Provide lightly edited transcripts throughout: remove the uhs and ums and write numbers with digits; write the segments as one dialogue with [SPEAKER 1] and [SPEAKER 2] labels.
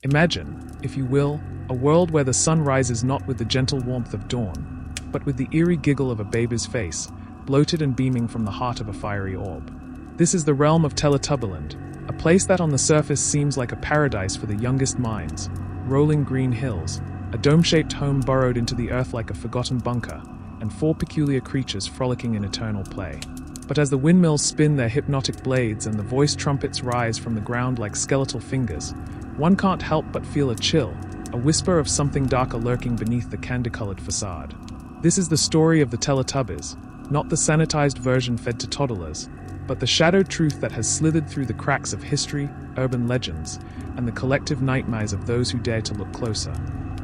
[SPEAKER 1] Imagine, if you will, a world where the sun rises not with the gentle warmth of dawn, but with the eerie giggle of a baby's face, bloated and beaming from the heart of a fiery orb. This is the realm of Teletubbyland, a place that on the surface seems like a paradise for the youngest minds. Rolling green hills, a dome-shaped home burrowed into the earth like a forgotten bunker, and four peculiar creatures frolicking in eternal play. But as the windmills spin their hypnotic blades and the voiced trumpets rise from the ground like skeletal fingers, one can't help but feel a chill, a whisper of something darker lurking beneath the candy-colored facade. This is the story of the Teletubbies, not the sanitized version fed to toddlers, but the shadowed truth that has slithered through the cracks of history, urban legends, and the collective nightmares of those who dare to look closer.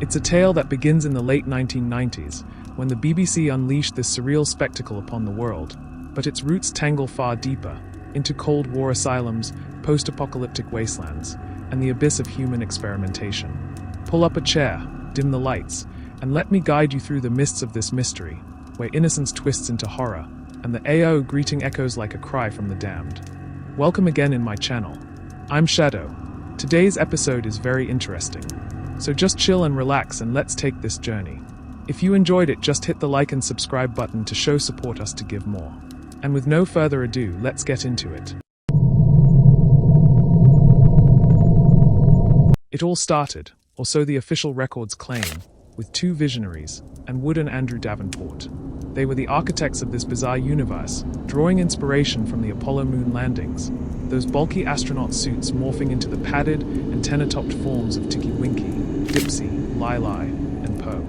[SPEAKER 1] It's a tale that begins in the late 1990s, when the BBC unleashed this surreal spectacle upon the world, but its roots tangle far deeper, into Cold War asylums, post-apocalyptic wastelands, and the abyss of human experimentation. Pull up a chair, dim the lights, and let me guide you through the mists of this mystery, where innocence twists into horror, and the AO greeting echoes like a cry from the damned. Welcome again in my channel. I'm Shadow. Today's episode is very interesting. So just chill and relax and let's take this journey. If you enjoyed it, just hit the like and subscribe button to show support us to give more. And with no further ado, let's get into it. It all started, or so the official records claim, with two visionaries, and Wood and Andrew Davenport. They were the architects of this bizarre universe, drawing inspiration from the Apollo moon landings, those bulky astronaut suits morphing into the padded, antenna-topped forms of Tinky Winky, Dipsy, Lili, and Po.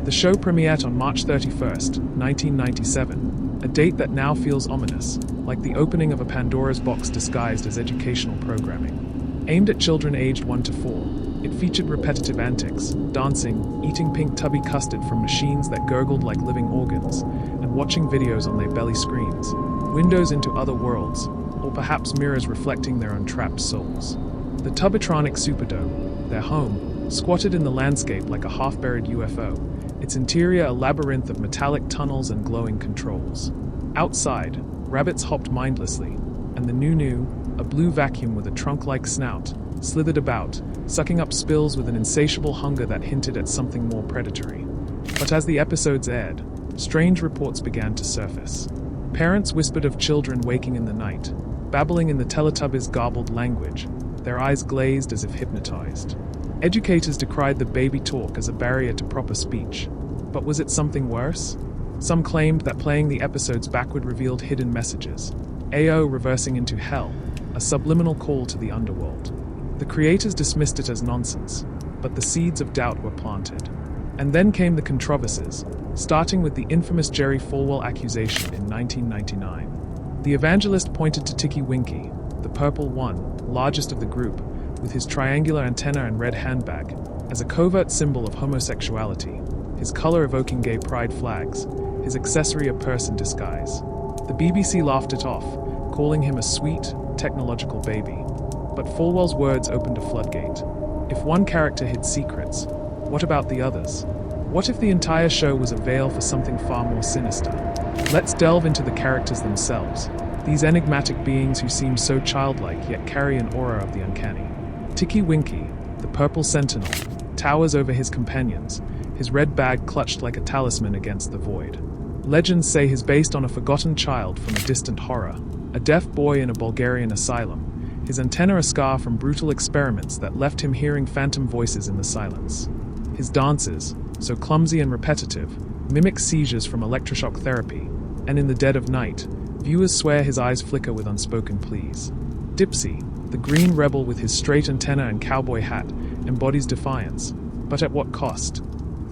[SPEAKER 1] The show premiered on March 31st, 1997, a date that now feels ominous, like the opening of a Pandora's box disguised as educational programming. Aimed at children aged 1 to 4, it featured repetitive antics, dancing, eating pink tubby custard from machines that gurgled like living organs, and watching videos on their belly screens, windows into other worlds, or perhaps mirrors reflecting their untrapped souls. The Tubbitronic Superdome, their home, squatted in the landscape like a half-buried UFO, its interior a labyrinth of metallic tunnels and glowing controls. Outside, rabbits hopped mindlessly, and the Nunu, a blue vacuum with a trunk-like snout, slithered about, sucking up spills with an insatiable hunger that hinted at something more predatory. But as the episodes aired, strange reports began to surface. Parents whispered of children waking in the night, babbling in the Teletubbies' garbled language, their eyes glazed as if hypnotized. Educators decried the baby talk as a barrier to proper speech. But was it something worse? Some claimed that playing the episodes backward revealed hidden messages. AO reversing into hell, a subliminal call to the underworld. The creators dismissed it as nonsense, but the seeds of doubt were planted. And then came the controversies, starting with the infamous Jerry Falwell accusation in 1999. The evangelist pointed to Tinky Winky, the purple one, largest of the group, with his triangular antenna and red handbag, as a covert symbol of homosexuality, his color evoking gay pride flags, his accessory a purse in disguise. The BBC laughed it off, calling him a sweet, technological baby. But Falwell's words opened a floodgate. If one character hid secrets, what about the others? What if the entire show was a veil for something far more sinister? Let's delve into the characters themselves, these enigmatic beings who seem so childlike yet carry an aura of the uncanny. Tinky Winky, the purple sentinel, towers over his companions, his red bag clutched like a talisman against the void. Legends say he's based on a forgotten child from a distant horror, a deaf boy in a Bulgarian asylum, his antenna a scar from brutal experiments that left him hearing phantom voices in the silence. His dances, so clumsy and repetitive, mimic seizures from electroshock therapy, and in the dead of night, viewers swear his eyes flicker with unspoken pleas. Dipsy, the green rebel with his straight antenna and cowboy hat, embodies defiance, but at what cost?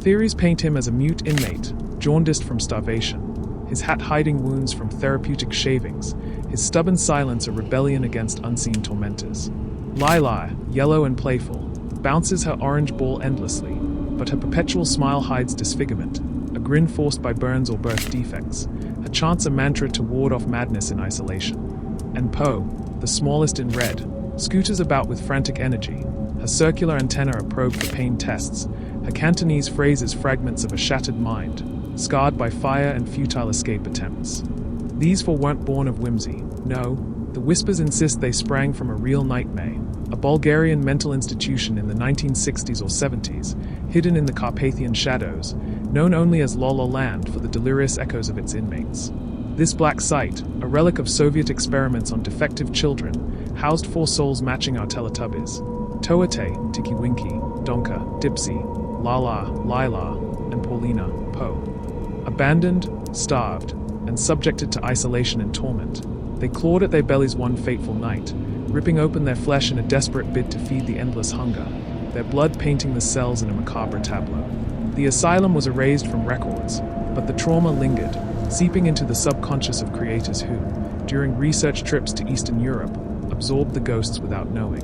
[SPEAKER 1] Theories paint him as a mute inmate, jaundiced from starvation, his hat hiding wounds from therapeutic shavings, his stubborn silence a rebellion against unseen tormentors. Lili, yellow and playful, bounces her orange ball endlessly, but her perpetual smile hides disfigurement, a grin forced by burns or birth defects, her chants a mantra to ward off madness in isolation. And Po, the smallest in red, scooters about with frantic energy, her circular antenna a probe for pain tests, her Cantonese phrases fragments of a shattered mind, scarred by fire and futile escape attempts. These four weren't born of whimsy, no, the whispers insist they sprang from a real nightmare, a Bulgarian mental institution in the 1960s or 70s, hidden in the Carpathian shadows, known only as La La Land for the delirious echoes of its inmates. This black site, a relic of Soviet experiments on defective children, housed 4 souls matching our Teletubbies: Toate, Tiki Winky, Donka, Dipsy, Lala, Lila, and Paulina, Po. Abandoned, starved, and subjected to isolation and torment, they clawed at their bellies one fateful night, ripping open their flesh in a desperate bid to feed the endless hunger, their blood painting the cells in a macabre tableau. The asylum was erased from records, but the trauma lingered, seeping into the subconscious of creators who, during research trips to Eastern Europe, absorbed the ghosts without knowing.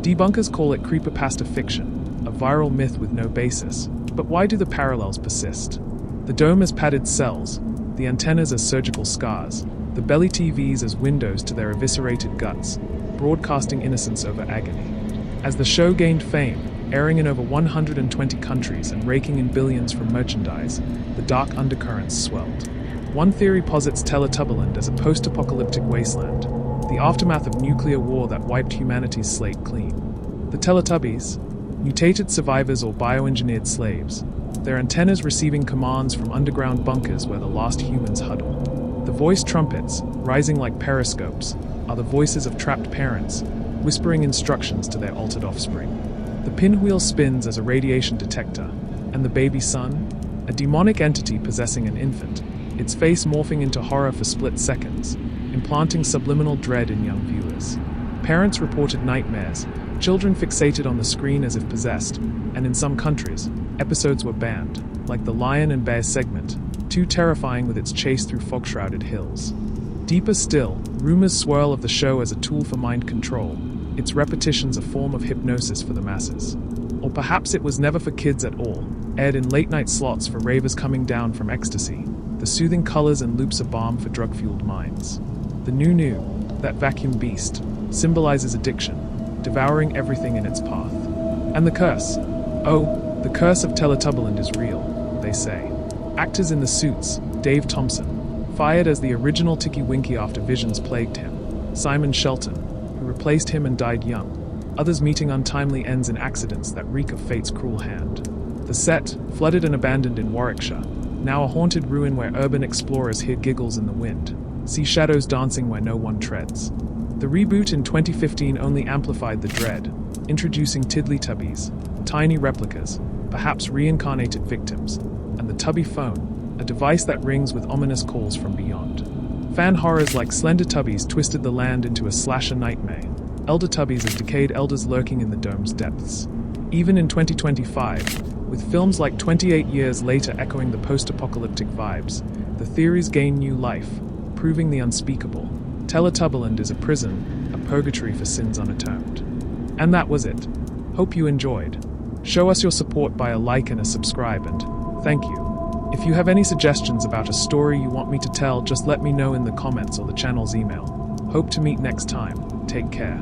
[SPEAKER 1] Debunkers call it creepypasta fiction, a viral myth with no basis, but why do the parallels persist? The dome as padded cells, the antennas as surgical scars, the belly TVs as windows to their eviscerated guts, broadcasting innocence over agony. As the show gained fame, airing in over 120 countries and raking in billions from merchandise, the dark undercurrents swelled. One theory posits Teletubbyland as a post-apocalyptic wasteland, the aftermath of nuclear war that wiped humanity's slate clean. The Teletubbies, mutated survivors or bioengineered slaves, their antennas receiving commands from underground bunkers where the last humans huddle. The voiced trumpets, rising like periscopes, are the voices of trapped parents, whispering instructions to their altered offspring. The pinwheel spins as a radiation detector, and the baby son, a demonic entity possessing an infant, its face morphing into horror for split seconds, implanting subliminal dread in young viewers. Parents reported nightmares, children fixated on the screen as if possessed, and in some countries, episodes were banned, like the Lion and Bear segment, too terrifying with its chase through fog-shrouded hills. Deeper still, rumors swirl of the show as a tool for mind control, its repetitions a form of hypnosis for the masses. Or perhaps it was never for kids at all, aired in late-night slots for ravers coming down from ecstasy, the soothing colors and loops a balm for drug-fueled minds. The new, that vacuum beast, symbolizes addiction, devouring everything in its path. And the curse. Oh, the curse of Teletubbyland is real, they say. Actors in the suits: Dave Thompson, fired as the original Tiki Winky after visions plagued him; Simon Shelton, who replaced him and died young; others meeting untimely ends in accidents that reek of fate's cruel hand. The set, flooded and abandoned in Warwickshire, now a haunted ruin where urban explorers hear giggles in the wind, see shadows dancing where no one treads. The reboot in 2015 only amplified the dread, introducing Teletubbies, tiny replicas, perhaps reincarnated victims, and the Tubby phone, a device that rings with ominous calls from beyond. Fan horrors like Slender Tubbies twisted the land into a slasher nightmare, Elder Tubbies as decayed elders lurking in the dome's depths. Even in 2025, with films like 28 Years Later echoing the post-apocalyptic vibes, the theories gain new life, proving the unspeakable. Teletubbyland is a prison, a purgatory for sins unatoned. And that was it. Hope you enjoyed. Show us your support by a like and a subscribe, and thank you. If you have any suggestions about a story you want me to tell, just let me know in the comments or the channel's email. Hope to meet next time. Take care.